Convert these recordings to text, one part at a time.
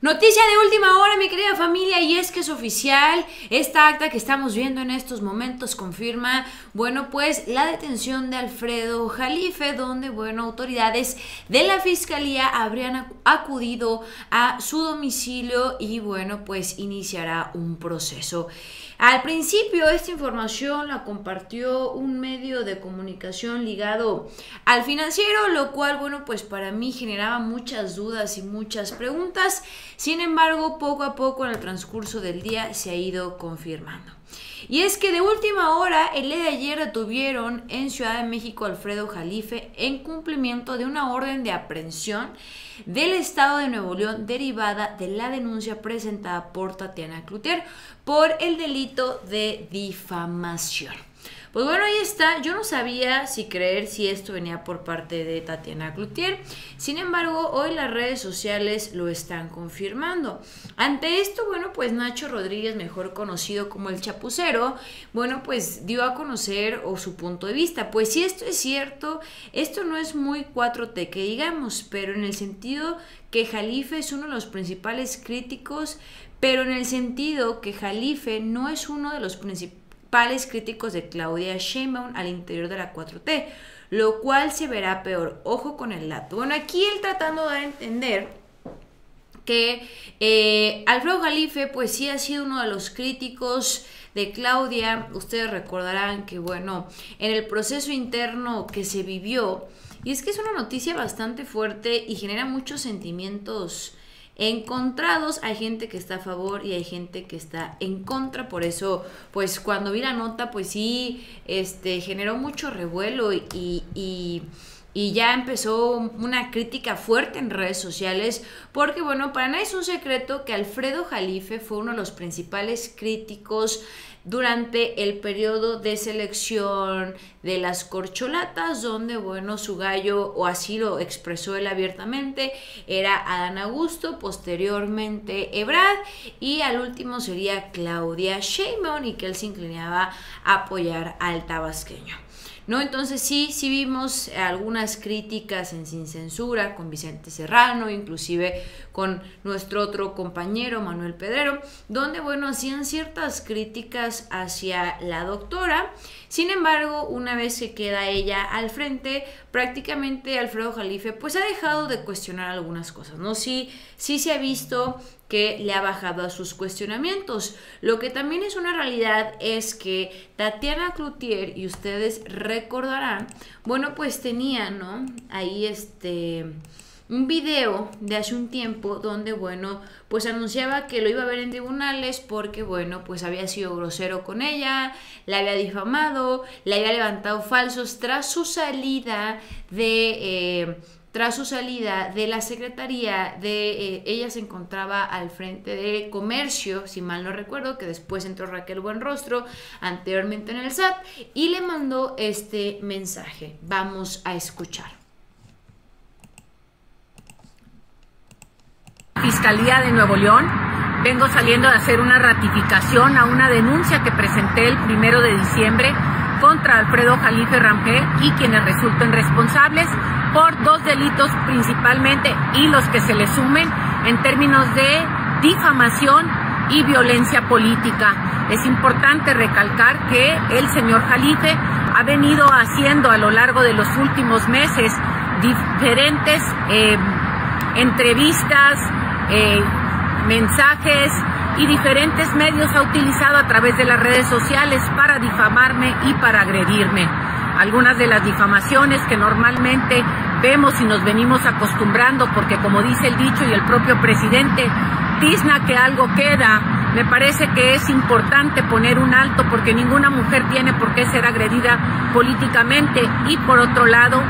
Noticia de última hora, mi querida familia, y es que es oficial. Esta acta que estamos viendo en estos momentos confirma, pues la detención de Alfredo Jalife, donde, autoridades de la Fiscalía habrían acudido a su domicilio y, pues iniciará un proceso. Al principio esta información la compartió un medio de comunicación ligado al Financiero, lo cual, pues para mí generaba muchas dudas y muchas preguntas. Sin embargo, poco a poco en el transcurso del día se ha ido confirmando. Y es que de última hora, el día de ayer detuvieron en Ciudad de México a Alfredo Jalife en cumplimiento de una orden de aprehensión del Estado de Nuevo León derivada de la denuncia presentada por Tatiana Cloutier por el delito de difamación. Pues ahí está. Yo no sabía si creer si esto venía por parte de Tatiana Cloutier. Sin embargo, hoy las redes sociales lo están confirmando. Ante esto, pues Nacho Rodríguez, mejor conocido como el Chapucero, pues dio a conocer su punto de vista. Pues si esto es cierto, esto no es muy 4T que digamos, pero en el sentido que Jalife es uno de los principales críticos, pero en el sentido que Jalife no es uno de los principales críticos de Claudia Sheinbaum al interior de la 4T, lo cual se verá peor. Ojo con el dato. Aquí él tratando de dar a entender que Alfredo Jalife pues sí ha sido uno de los críticos de Claudia. Ustedes recordarán que en el proceso interno que se vivió, y es que es una noticia bastante fuerte y genera muchos sentimientos encontrados. Hay gente que está a favor y hay gente que está en contra. Por eso, pues cuando vi la nota, pues sí, generó mucho revuelo y ya empezó una crítica fuerte en redes sociales, porque para nadie es un secreto que Alfredo Jalife fue uno de los principales críticos durante el periodo de selección de las corcholatas, donde, su gallo, o así lo expresó él abiertamente, era Adán Augusto, posteriormente Ebrard, y al último sería Claudia Sheinbaum, y que él se inclinaba a apoyar al tabasqueño. Entonces sí vimos algunas críticas en Sin Censura con Vicente Serrano, inclusive con nuestro otro compañero Manuel Pedrero, donde hacían ciertas críticas hacia la doctora. Sin embargo, una vez que queda ella al frente, prácticamente Alfredo Jalife pues ha dejado de cuestionar algunas cosas, Sí se ha visto que le ha bajado a sus cuestionamientos. Lo que también es una realidad es que Tatiana Cloutier, y ustedes recordarán, pues tenía, ahí un video de hace un tiempo donde, pues anunciaba que lo iba a ver en tribunales porque, pues había sido grosero con ella, la había difamado, le había levantado falsos tras su salida de la secretaría de ella se encontraba al frente de Comercio, si mal no recuerdo, que después entró Raquel Buenrostro, anteriormente en el SAT, y le mandó este mensaje. Vamos a escuchar. Fiscalía de Nuevo León, vengo saliendo de hacer una ratificación a una denuncia que presenté el 1 de diciembre contra Alfredo Jalife Rangel y quienes resulten responsables por 2 delitos principalmente, y los que se le sumen en términos de difamación y violencia política. Es importante recalcar que el señor Jalife ha venido haciendo a lo largo de los últimos meses diferentes entrevistas, mensajes y diferentes medios ha utilizado a través de las redes sociales para difamarme y para agredirme. Algunas de las difamaciones que normalmente vemos y nos venimos acostumbrando, porque como dice el dicho y el propio presidente, tizna que algo queda. Me parece que es importante poner un alto, porque ninguna mujer tiene por qué ser agredida políticamente, y por otro lado,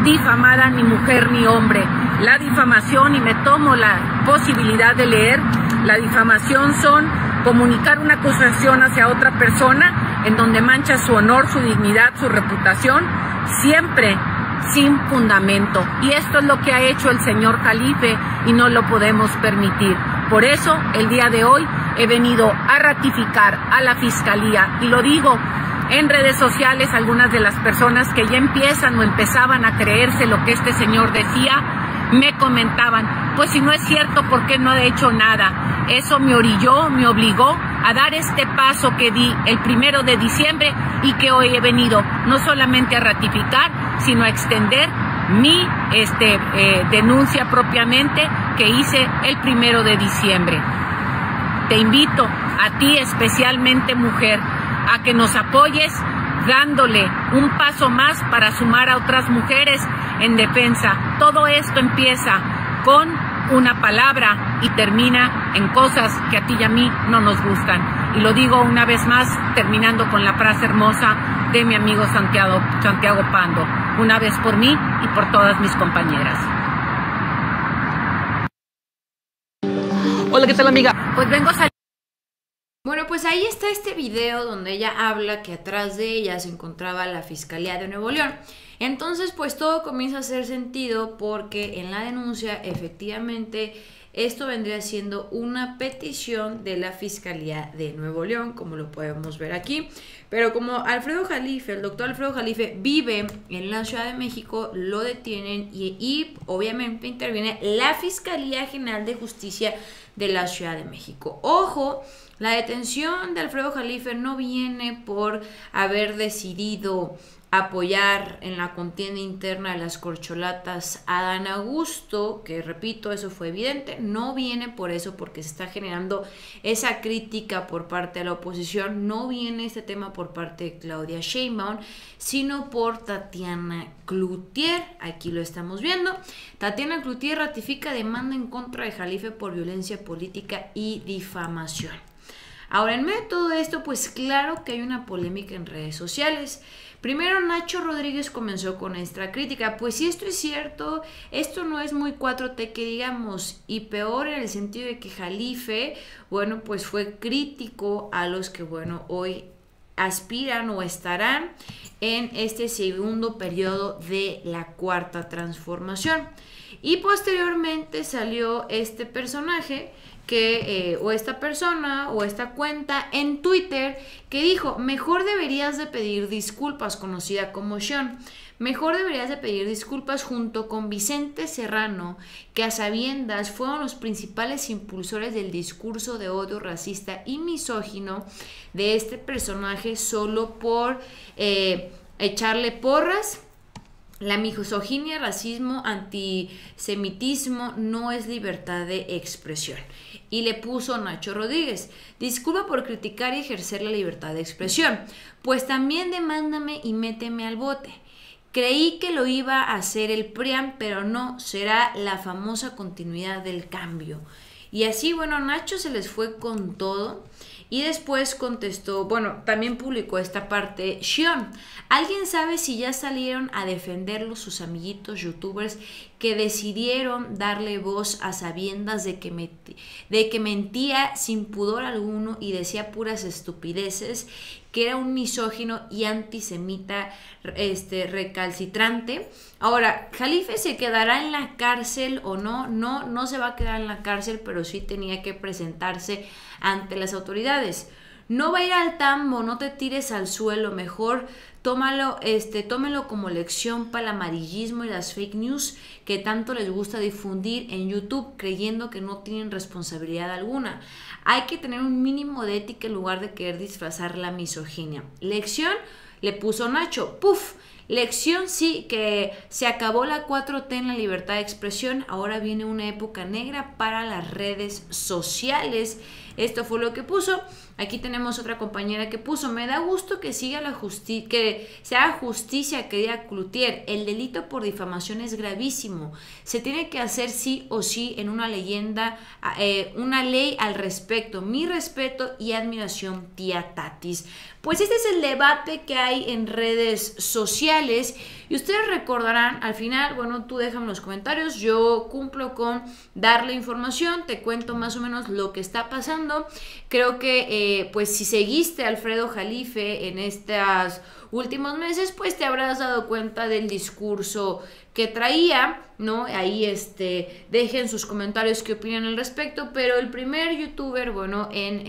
difamada ni mujer ni hombre. La difamación, y me tomo la posibilidad de leer, la difamación son comunicar una acusación hacia otra persona en donde mancha su honor, su dignidad, su reputación, siempre sin fundamento. Y esto es lo que ha hecho el señor Jalife y no lo podemos permitir. Por eso, el día de hoy he venido a ratificar a la Fiscalía, y lo digo en redes sociales, algunas de las personas que ya empiezan o empezaban a creerse lo que este señor decía, me comentaban, pues si no es cierto, ¿por qué no he hecho nada? Eso me orilló, me obligó a dar este paso que di el 1 de diciembre y que hoy he venido no solamente a ratificar, sino a extender mi denuncia propiamente que hice el 1 de diciembre. Te invito a ti, especialmente mujer, a que nos apoyes dándole un paso más para sumar a otras mujeres en defensa. Todo esto empieza con una palabra y termina en cosas que a ti y a mí no nos gustan. Y lo digo una vez más, terminando con la frase hermosa de mi amigo Santiago Pando. Una vez por mí y por todas mis compañeras. Hola, ¿qué tal, amiga? Pues vengo a Bueno, pues ahí está este video donde ella habla que atrás de ella se encontraba la Fiscalía de Nuevo León. Entonces, pues todo comienza a hacer sentido porque en la denuncia, efectivamente, esto vendría siendo una petición de la Fiscalía de Nuevo León, como lo podemos ver aquí. Pero como Alfredo Jalife, el doctor Alfredo Jalife, vive en la Ciudad de México, lo detienen y obviamente interviene la Fiscalía General de Justicia de la Ciudad de México. Ojo, la detención de Alfredo Jalife no viene por haber decidido apoyar en la contienda interna de las corcholatas a Dan Augusto, que repito, eso fue evidente, no viene por eso, porque se está generando esa crítica por parte de la oposición, no viene este tema por parte de Claudia Sheinbaum, sino por Tatiana Cloutier. Aquí lo estamos viendo. Tatiana Cloutier ratifica demanda en contra de Jalife por violencia política y difamación. Ahora, en medio de todo esto, pues claro que hay una polémica en redes sociales. Primero, Nacho Rodríguez comenzó con esta crítica. Pues si esto es cierto, esto no es muy 4T que digamos, y peor en el sentido de que Jalife, bueno, pues fue crítico a los que, bueno, hoy aspiran o estarán en este segundo periodo de la Cuarta Transformación. Y posteriormente salió este personaje o esta persona o esta cuenta en Twitter que dijo: mejor deberías de pedir disculpas, conocida como Sean. Mejor deberías de pedir disculpas junto con Vicente Serrano, que a sabiendas fueron los principales impulsores del discurso de odio racista y misógino de este personaje solo por echarle porras. La misoginia, racismo, antisemitismo no es libertad de expresión. Y le puso Nacho Rodríguez: disculpa por criticar y ejercer la libertad de expresión, pues también demándame y méteme al bote. Creí que lo iba a hacer el PRIAN, pero no, será la famosa continuidad del cambio. Y así, bueno, Nacho se les fue con todo. Y después contestó, bueno, también publicó esta parte Xion. ¿Alguien sabe si ya salieron a defenderlo sus amiguitos youtubers que decidieron darle voz a sabiendas de que mentía sin pudor alguno y decía puras estupideces, que era un misógino y antisemita recalcitrante? Ahora, ¿Jalife se quedará en la cárcel o no? No se va a quedar en la cárcel, pero sí tenía que presentarse ante las autoridades. No va a ir al tambo, no te tires al suelo, mejor tómelo como lección para el amarillismo y las fake news que tanto les gusta difundir en YouTube, creyendo que no tienen responsabilidad alguna. Hay que tener un mínimo de ética en lugar de querer disfrazar la misoginia. Lección, le puso Nacho, ¡puf! Lección, sí, que se acabó la 4T en la libertad de expresión, ahora viene una época negra para las redes sociales. Esto fue lo que puso. Aquí tenemos otra compañera que puso: me da gusto que siga que se haga justicia, querida Cloutier. El delito por difamación es gravísimo. Se tiene que hacer sí o sí en una una ley al respecto. Mi respeto y admiración, tía Tatis. Pues este es el debate que hay en redes sociales. Y ustedes recordarán, al final, bueno, tú déjame en los comentarios. Yo cumplo con darle información, te cuento más o menos lo que está pasando. Creo que pues si seguiste a Alfredo Jalife en estos últimos meses, pues te habrás dado cuenta del discurso que traía, ¿no? Ahí dejen sus comentarios qué opinan al respecto, pero el primer youtuber, bueno, en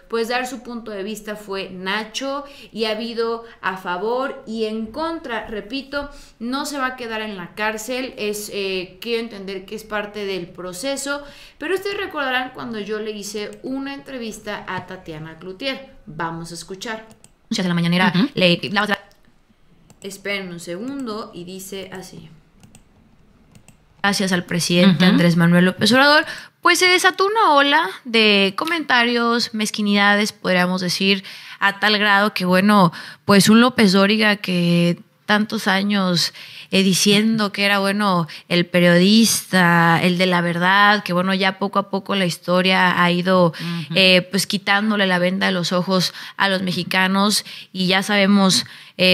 pues dar su punto de vista fue Nacho, y ha habido a favor y en contra. Repito, no se va a quedar en la cárcel, quiero entender que es parte del proceso, pero ustedes recordarán cuando yo le hice una entrevista a Tatiana Cloutier. Vamos a escuchar. De la mañanera, Esperen un segundo, y dice así. Gracias al presidente Andrés Manuel López Obrador, pues se desató una ola de comentarios, mezquinidades, podríamos decir, a tal grado que, bueno, pues un López Dóriga que tantos años diciendo que era, bueno, el periodista, el de la verdad, que, bueno, ya poco a poco la historia ha ido pues quitándole la venda de los ojos a los mexicanos, y ya sabemos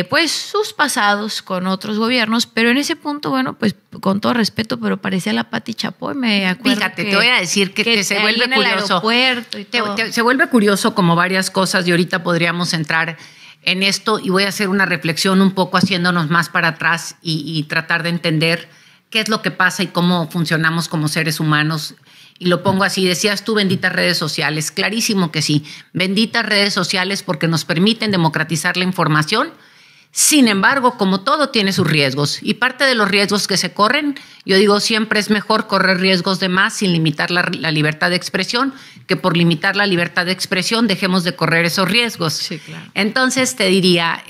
pues sus pasados con otros gobiernos, pero en ese punto, bueno, pues con todo respeto, pero parecía la Pati Chapoy, me acuerdo. Fíjate, te voy a decir que se vuelve curioso. Y se vuelve curioso como varias cosas, y ahorita podríamos entrar en esto, y voy a hacer una reflexión un poco haciéndonos más para atrás y tratar de entender qué es lo que pasa y cómo funcionamos como seres humanos. Y lo pongo así, decías tú, benditas redes sociales. Clarísimo que sí, benditas redes sociales porque nos permiten democratizar la información. Sin embargo, como todo tiene sus riesgos, y parte de los riesgos que se corren, yo digo, siempre es mejor correr riesgos de más sin limitar la libertad de expresión, que por limitar la libertad de expresión dejemos de correr esos riesgos. Sí, claro. Entonces te diría,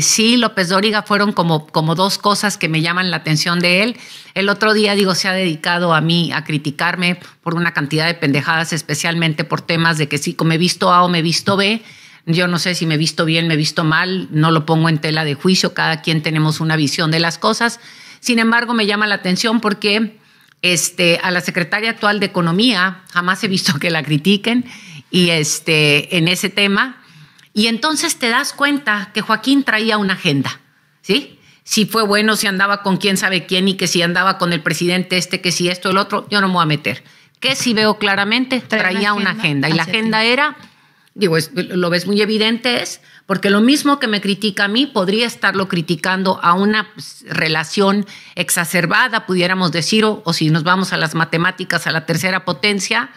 sí, López Dóriga fueron como dos cosas que me llaman la atención de él. El otro día, digo, se ha dedicado a mí a criticarme por una cantidad de pendejadas, especialmente por temas de que sí, me he visto A o me he visto B. Yo no sé si me he visto bien, me he visto mal, no lo pongo en tela de juicio, cada quien tenemos una visión de las cosas. Sin embargo, me llama la atención porque a la secretaria actual de Economía jamás he visto que la critiquen y en ese tema. Y entonces te das cuenta que Joaquín traía una agenda, ¿sí? Si fue bueno, si andaba con quién sabe quién, y que si andaba con el presidente que si esto, el otro, yo no me voy a meter. Que si veo claramente, traía una agenda. Y la agenda era... Digo, lo ves muy evidente, porque lo mismo que me critica a mí, podría estarlo criticando a una relación exacerbada, pudiéramos decir, o si nos vamos a las matemáticas, a la tercera potencia,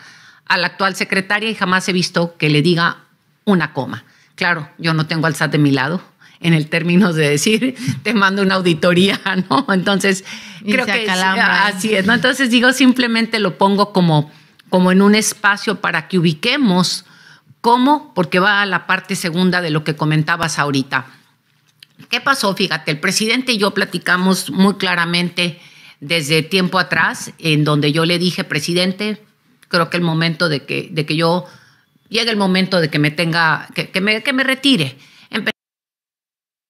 a la actual secretaria, y jamás he visto que le diga una coma. Claro, yo no tengo al SAT de mi lado, en el término de decir, te mando una auditoría, ¿no? Entonces, creo que así es, ¿no? Entonces, digo, simplemente lo pongo como en un espacio para que ubiquemos. ¿Cómo? Porque va a la parte segunda de lo que comentabas ahorita. ¿Qué pasó? Fíjate, el presidente y yo platicamos muy claramente desde tiempo atrás, en donde yo le dije, presidente, creo que el momento de que yo llegue el momento de que me tenga, que me retire.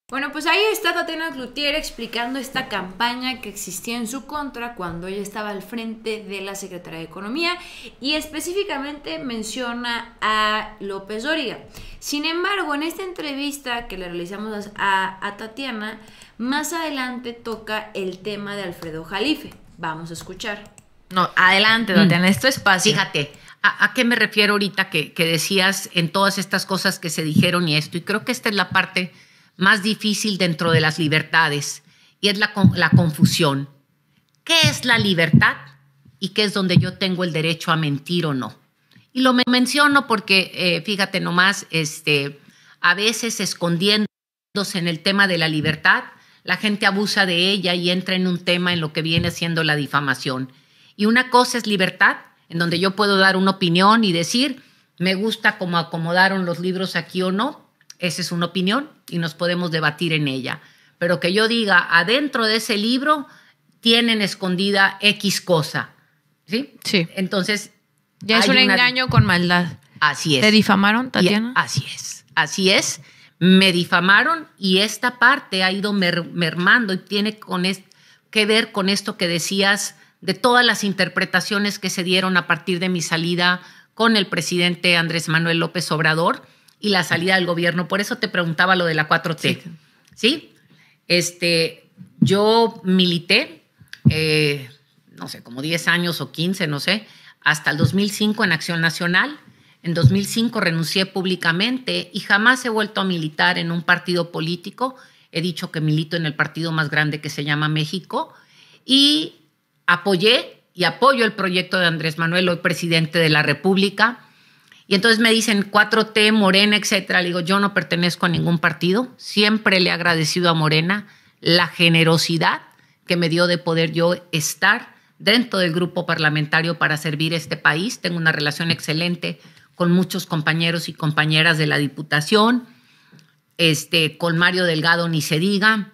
Bueno, pues ahí está Tatiana Cloutier explicando esta campaña que existía en su contra cuando ella estaba al frente de la Secretaría de Economía, y específicamente menciona a López Dóriga. Sin embargo, en esta entrevista que le realizamos a Tatiana, más adelante toca el tema de Alfredo Jalife. Vamos a escuchar. No, adelante, Tatiana, esto es espacio. Fíjate, ¿a qué me refiero ahorita que decías en todas estas cosas que se dijeron y esto? Y creo que esta es la parte más difícil dentro de las libertades, y es la confusión. ¿Qué es la libertad y qué es donde yo tengo el derecho a mentir o no? Y lo menciono porque, fíjate nomás, a veces escondiéndose en el tema de la libertad, la gente abusa de ella y entra en un tema en lo que viene siendo la difamación. Y una cosa es libertad, en donde yo puedo dar una opinión y decir, me gusta cómo acomodaron los libros aquí o no. Esa es una opinión y nos podemos debatir en ella. Pero que yo diga, adentro de ese libro tienen escondida X cosa. ¿Sí? Sí. Entonces... ya es un engaño con maldad. Así es. ¿Te difamaron, Tatiana? Así es. Me difamaron, y esta parte ha ido mermando, y tiene que ver con esto que decías de todas las interpretaciones que se dieron a partir de mi salida con el presidente Andrés Manuel López Obrador y la salida del gobierno. Por eso te preguntaba lo de la 4T. ¿Sí? Yo milité, no sé, como 10 años o 15, no sé, hasta el 2005 en Acción Nacional. En 2005 renuncié públicamente y jamás he vuelto a militar en un partido político. He dicho que milito en el partido más grande que se llama México. y apoyé y apoyo el proyecto de Andrés Manuel, hoy presidente de la República. Y entonces me dicen 4T, Morena, etcétera. Le digo, yo no pertenezco a ningún partido. Siempre le he agradecido a Morena la generosidad que me dio de poder yo estar dentro del grupo parlamentario para servir este país. Tengo una relación excelente con muchos compañeros y compañeras de la Diputación, con Mario Delgado ni se diga.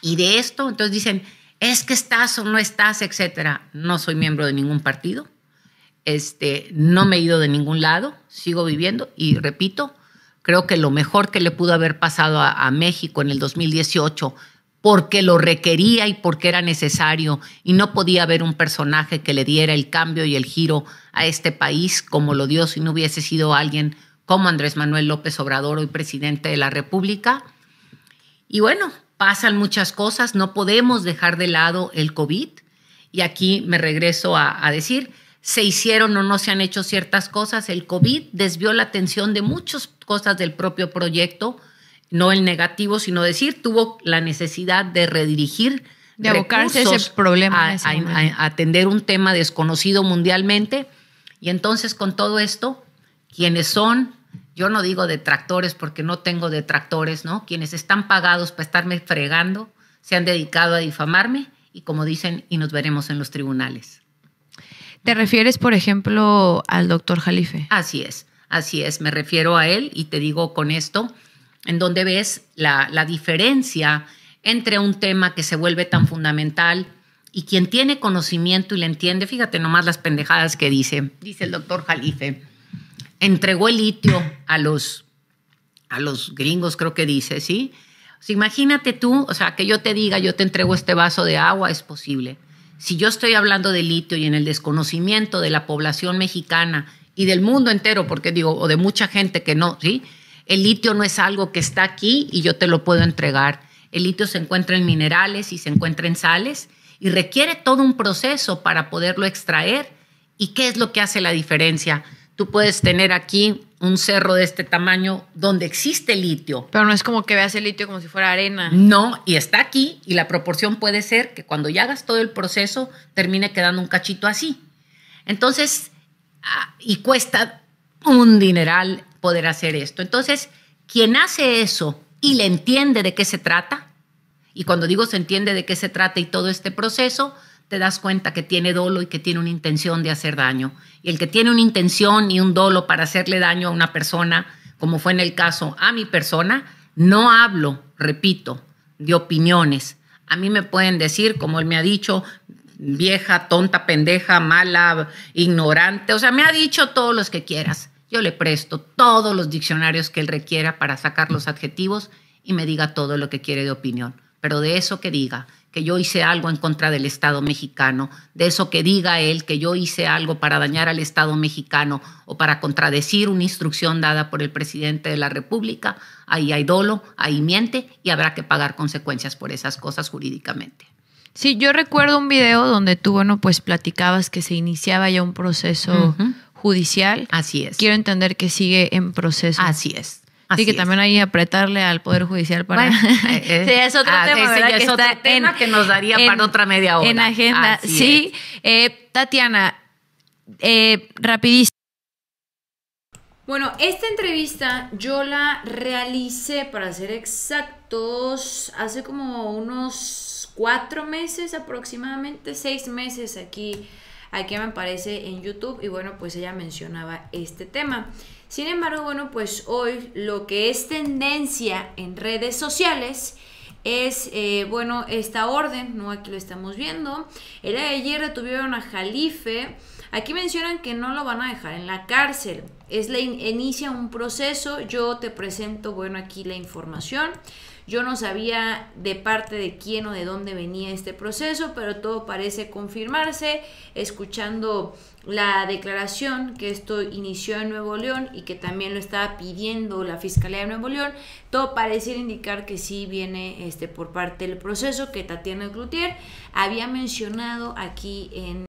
Y de esto, entonces dicen, es que estás o no estás, etcétera. No soy miembro de ningún partido. No me he ido de ningún lado, sigo viviendo y repito, creo que lo mejor que le pudo haber pasado a México en el 2018, porque lo requería y porque era necesario y no podía haber un personaje que le diera el cambio y el giro a este país como lo dio si no hubiese sido alguien como Andrés Manuel López Obrador, hoy presidente de la República. Y bueno, pasan muchas cosas, no podemos dejar de lado el COVID y aquí me regreso a decir, se hicieron o no se han hecho ciertas cosas. El COVID desvió la atención de muchas cosas del propio proyecto, no el negativo, sino decir, tuvo la necesidad de redirigir, de abocarse a ese problema, a atender un tema desconocido mundialmente. Y entonces con todo esto, quienes son, yo no digo detractores porque no tengo detractores, ¿no? Quienes están pagados para estarme fregando, se han dedicado a difamarme y como dicen, y nos veremos en los tribunales. ¿Te refieres, por ejemplo, al doctor Jalife? Así es, me refiero a él y te digo con esto, en donde ves la diferencia entre un tema que se vuelve tan fundamental y quien tiene conocimiento y le entiende, fíjate nomás las pendejadas que dice el doctor Jalife, entregó el litio a los gringos, creo que dice, ¿sí? O sea, imagínate tú, o sea, que yo te diga, yo te entrego este vaso de agua, es posible. Si yo estoy hablando de litio y en el desconocimiento de la población mexicana y del mundo entero, porque digo, o de mucha gente que no, ¿sí? El litio no es algo que está aquí y yo te lo puedo entregar. El litio se encuentra en minerales y se encuentra en sales y requiere todo un proceso para poderlo extraer. ¿Y qué es lo que hace la diferencia? Tú puedes tener aquí un cerro de este tamaño donde existe litio. Pero no es como que veas el litio como si fuera arena. No, y está aquí y la proporción puede ser que cuando ya hagas todo el proceso termine quedando un cachito así. Entonces, y cuesta un dineral poder hacer esto. Entonces, quien hace eso y le entiende de qué se trata, y cuando digo se entiende de qué se trata y todo este proceso, te das cuenta que tiene dolo y que tiene una intención de hacer daño. Y el que tiene una intención y un dolo para hacerle daño a una persona, como fue en el caso a mi persona, no hablo, repito, de opiniones. A mí me pueden decir, como él me ha dicho, vieja, tonta, pendeja, mala, ignorante. O sea, me ha dicho todos los que quieras. Yo le presto todos los diccionarios que él requiera para sacar los adjetivos y me diga todo lo que quiere de opinión. Pero de eso que diga que yo hice algo en contra del Estado mexicano, de eso que diga él que yo hice algo para dañar al Estado mexicano o para contradecir una instrucción dada por el presidente de la República, ahí hay dolo, ahí miente y habrá que pagar consecuencias por esas cosas jurídicamente. Sí, yo recuerdo un video donde tú, bueno, pues platicabas que se iniciaba ya un proceso judicial. Así es. Quiero entender que sigue en proceso. Así es. Así que también hay que apretarle al Poder Judicial para... Bueno, sí, es otro tema, ¿verdad? Es otro tema que nos daría para otra media hora. En agenda, así sí. Tatiana, rapidísimo. Bueno, esta entrevista yo la realicé, para ser exactos, hace como unos 4 meses aproximadamente, 6 meses aquí me aparece en YouTube y bueno, pues ella mencionaba este tema. Sin embargo, bueno, pues hoy lo que es tendencia en redes sociales es, bueno, esta orden, ¿no? Aquí lo estamos viendo. El día de ayer detuvieron a Jalife. Aquí mencionan que no lo van a dejar en la cárcel. Inicia un proceso. Yo te presento, bueno, aquí la información. Yo no sabía de parte de quién o de dónde venía este proceso, pero todo parece confirmarse, escuchando la declaración que esto inició en Nuevo León y que también lo estaba pidiendo la Fiscalía de Nuevo León. Todo pareciera indicar que sí viene por parte del proceso que Tatiana Cloutier había mencionado aquí en